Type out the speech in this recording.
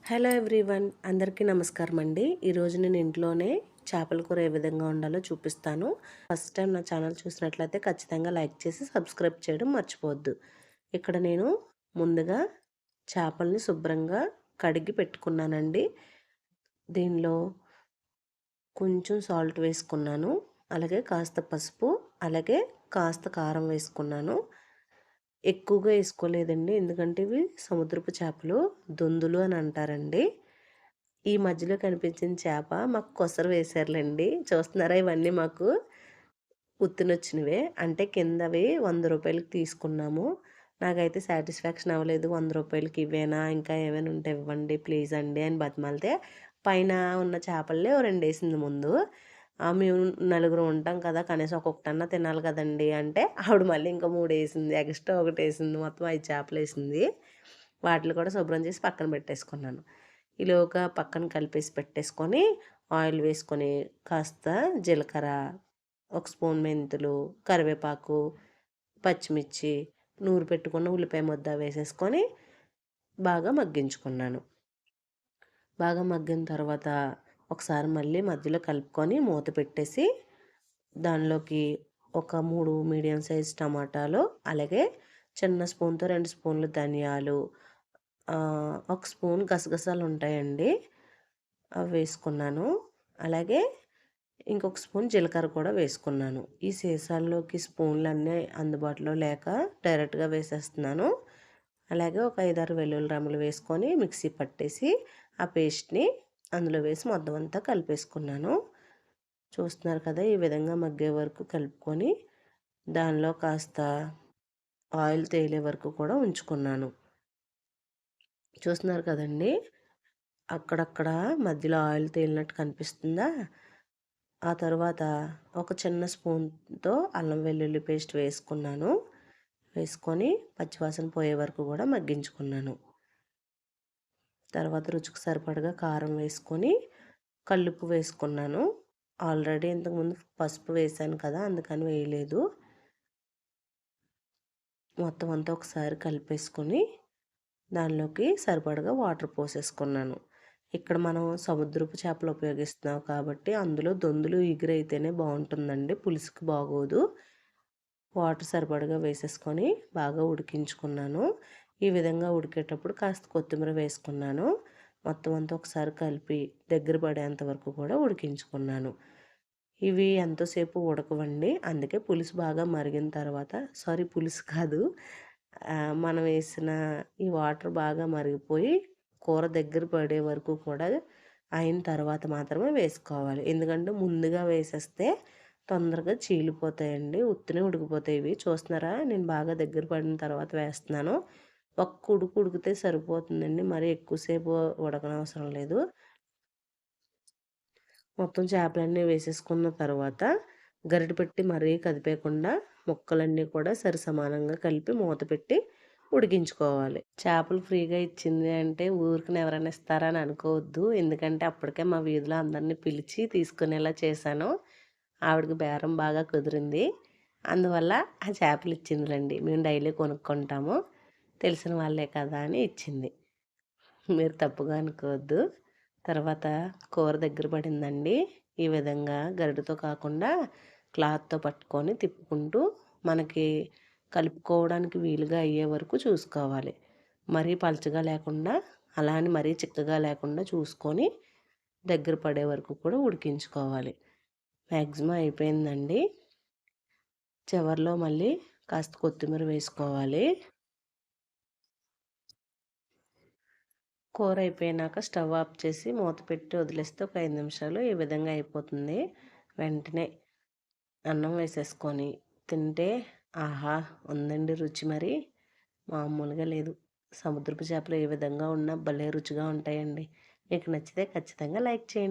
Hello everyone, అందరికీ నమస్కారం అండి. ఈరోజు నేను ఇంట్లోనే చేపల కూర ఏ విధంగా ఉండాలో చూపిస్తాను. ఫస్ట్ టైం నా ఛానల్ చూసినట్లయితే ఖచ్చితంగా లైక్ చేసి సబ్స్క్రైబ్ చేయడం మర్చిపోవద్దు. ఇక్కడ నేను ముందుగా చేపల్ని శుభ్రంగా కడిగి పెట్టుకున్నానండి. దీనిలో కొంచెం సాల్ట్ వేసుకున్నాను, అలాగే కాస్త పసుపు, అలాగే కాస్త కారం వేసుకున్నాను. ఎక్కువగా వేసుకోలేదండి, ఎందుకంటే ఇవి సముద్రపు చేపలు, దొందులు అని అంటారండి. ఈ మధ్యలో కనిపించిన చేప మాకు కొసరు వేశారులేండి. చూస్తున్నారా, ఇవన్నీ మాకు ఉత్తినొచ్చినవే. అంటే కిందవి 100 రూపాయలకి తీసుకున్నాము. నాకైతే సాటిస్ఫాక్షన్ అవ్వలేదు. 100 రూపాయలకి ఇవేనా, ఇంకా ఏమైనా ఉంటే ఇవ్వండి ప్లీజ్ అండి అని బతిమాలితే, పైన ఉన్న చేపలే ఓ 2 వేసింది ముందు. మేము నలుగురు ఉంటాం కదా, కనీసం ఒక్కొక్కటన్నా తినాలి కదండి అంటే, ఆవిడ మళ్ళీ ఇంకా 3 వేసింది, ఎక్స్ట్రా ఒకటి వేసింది. మొత్తం 5 చేపలు వేసింది. వాటిని కూడా శుభ్రం చేసి పక్కన పెట్టేసుకున్నాను. ఈలోగా పక్కన కలిపేసి పెట్టేసుకొని ఆయిల్ వేసుకొని కాస్త జీలకర్ర, ఒక స్పూన్ మెంతులు, కరివేపాకు, పచ్చిమిర్చి, నూరు పెట్టుకున్న ఉల్లిపాయ ముద్ద వేసేసుకొని బాగా మగ్గించుకున్నాను. బాగా మగ్గిన తర్వాత ఒకసారి మళ్ళీ మధ్యలో కలుపుకొని మూత పెట్టేసి దానిలోకి ఒక 3 మీడియం సైజ్ టమాటాలు, అలాగే చిన్న స్పూన్తో 2 స్పూన్లు ధనియాలు, ఒక స్పూన్ గసగసాలు ఉంటాయండి, అవి వేసుకున్నాను. అలాగే ఇంకొక స్పూన్ జీలకర్ర కూడా వేసుకున్నాను. ఈ సీసాల్లోకి స్పూన్లన్నీ అందుబాటులో లేక డైరెక్ట్గా వేసేస్తున్నాను. అలాగే ఒక 5-6 వెల్లుల్లి రెమ్మలు వేసుకొని మిక్సీ పట్టేసి ఆ పేస్ట్ని అందులో వేసి మొత్తం అంతా కలిపేసుకున్నాను. చూస్తున్నారు కదా, ఈ విధంగా మగ్గే వరకు కలుపుకొని దానిలో కాస్త ఆయిల్ తేలే వరకు కూడా ఉంచుకున్నాను. చూస్తున్నారు కదండి, అక్కడక్కడ మధ్యలో ఆయిల్ తేలినట్టు కనిపిస్తుందా. ఆ తర్వాత ఒక చిన్న స్పూన్తో అల్లం వెల్లుల్లి పేస్ట్ వేసుకున్నాను. వేసుకొని పచ్చివాసన పోయే వరకు కూడా మగ్గించుకున్నాను. తర్వాత రుచికి సరిపడగా కారం వేసుకొని కల్లుప్పు వేసుకున్నాను. ఆల్రెడీ ఇంతకుముందు పసుపు వేసాను కదా, అందుకని వేయలేదు. మొత్తం అంతా ఒకసారి కలిపేసుకొని దానిలోకి సరిపడగా వాటర్ పోసేసుకున్నాను. ఇక్కడ మనం సముద్రపు చేపలు ఉపయోగిస్తున్నాం కాబట్టి అందులో దొందులు ఎగురైతేనే బాగుంటుందండి, పులుసుకి బాగోదు. వాటర్ సరిపడగా వేసేసుకొని బాగా ఉడికించుకున్నాను. ఈ విధంగా ఉడికేటప్పుడు కాస్త కొత్తిమీర వేసుకున్నాను. మొత్తం అంతా ఒకసారి కలిపి దగ్గర పడేంత వరకు కూడా ఉడికించుకున్నాను. ఇవి ఎంతోసేపు ఉడకవండి, అందుకే పులుసు బాగా మరిగిన తర్వాత, సారీ పులుసు కాదు, మనం వేసిన ఈ వాటర్ బాగా మరిగిపోయి కూర దగ్గర పడే వరకు కూడా అయిన తర్వాత మాత్రమే వేసుకోవాలి. ఎందుకంటే ముందుగా వేసేస్తే తొందరగా చీలిపోతాయండి, ఉత్తినే ఉడికిపోతాయి. ఇవి చూస్తున్నారా, నేను బాగా దగ్గర పడిన తర్వాత వేస్తున్నాను. ఒక్క ఉడుకు ఉడికితే సరిపోతుందండి, మరీ ఎక్కువసేపు ఉడకనవసరం లేదు. మొత్తం చేపలన్నీ వేసేసుకున్న తర్వాత గరిటె పెట్టి మరీ కదిపేయకుండా ముక్కలన్నీ కూడా సరి సమానంగా కలిపి మూత పెట్టి ఉడికించుకోవాలి. చేపలు ఫ్రీగా ఇచ్చింది అంటే ఊరికనే ఎవరైనా ఇస్తారా అని అనుకోవద్దు, ఎందుకంటే అప్పటికే మా వీధిలో అందరినీ పిలిచి తీసుకునేలా చేశాను. ఆవిడకి బేరం బాగా కుదిరింది, అందువల్ల ఆ చేపలు ఇచ్చిందిలేండి. మేము డైలీ కొనుక్కుంటాము, తెలిసిన వాళ్ళే కదా అని ఇచ్చింది, మీరు తప్పుగా అనుకోవద్దు. తర్వాత కూర దగ్గర పడిందండి. ఈ విధంగా గరిటెతో కాకుండా క్లాత్తో పట్టుకొని తిప్పుకుంటూ మనకి కలుపుకోవడానికి వీలుగా అయ్యే వరకు చూసుకోవాలి. మరీ పలచగా లేకుండా, అలా అని మరీ చిక్కగా లేకుండా చూసుకొని దగ్గర పడే వరకు కూడా ఉడికించుకోవాలి. మ్యాక్సిమం అయిపోయిందండి. చివరిలో మళ్ళీ కాస్త కొత్తిమీర వేసుకోవాలి. కూర అయిపోయినాక స్టవ్ ఆఫ్ చేసి మూత పెట్టి వదిలేస్తే ఒక 5 నిమిషాలు ఈ విధంగా అయిపోతుంది. వెంటనే అన్నం వేసేసుకొని తింటే ఆహా ఉందండి రుచి, మరి మామూలుగా లేదు. సముద్రపు చేపలు ఏ విధంగా ఉన్నా భలే రుచిగా ఉంటాయండి. మీకు నచ్చితే ఖచ్చితంగా లైక్ చేయండి.